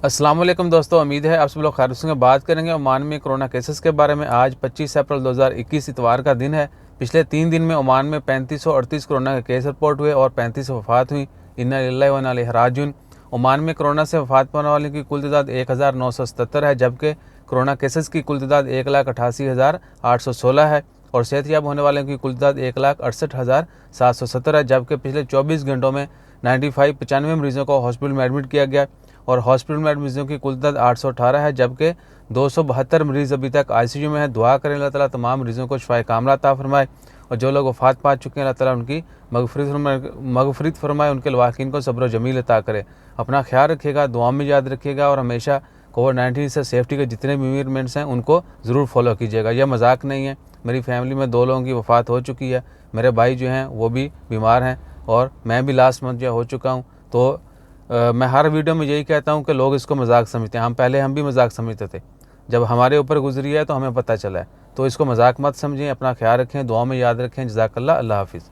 अस्सलाम वालेकुम दोस्तों, उम्मीद है आप सब लोग खैरियत से बात करेंगे। ओमान में कोरोना केसेस के बारे में आज 25 अप्रैल 2021 इतवार का दिन है। पिछले 3 दिन में ओमान में 3538 कोरोना के केस रिपोर्ट हुए और 35 वफ़ात हुई। इन्ना लिल्लाहि व इन्ना इलैहि राजिऊन। ओमान में कोरोना से वफ़ात पाने वालों की कुल तादाद 1977 है, जबकि कोरोना केसेस की कुल तादाद 1,88,816 है और सेहतयाब होने वालों की कुल तादाद 1,68,770 है, जबकि पिछले 24 घंटों में 95 मरीजों को हॉस्पिटल में एडमिट किया गया और हॉस्पिटल में मरीजों की कुल तादाद 818 है, जबकि 272 मरीज़ अभी तक आईसीयू में है। दुआ करें अल्लाह ताला तमाम मरीज़ों को शिफाए कामला अता फरमाए और जो लोग वफ़ात पा चुके हैं अल्लाह ताला उनकी मगफिरत फरमाए, उनके लवाकिन को सब्र जमील अता करे। अपना ख्याल रखिएगा, दुआ में याद रखिएगा और हमेशा कोविड-19 से सेफ्टी के जितने भी मेजरमेंट्स हैं उनको ज़रूर फॉलो कीजिएगा। यह मजाक नहीं है। मेरी फैमिली में 2 लोगों की वफ़ात हो चुकी है। मेरे भाई जो हैं वो भी बीमार हैं और मैं भी लास्ट मंथ जो हो चुका हूँ। तो मैं हर वीडियो में यही कहता हूँ कि लोग इसको मजाक समझते हैं। हम भी मजाक समझते थे, जब हमारे ऊपर गुजरी है तो हमें पता चला है। तो इसको मजाक मत समझें, अपना ख्याल रखें, दुआ में याद रखें। जज़ाकल्लाह, अल्लाह हाफ़िज़।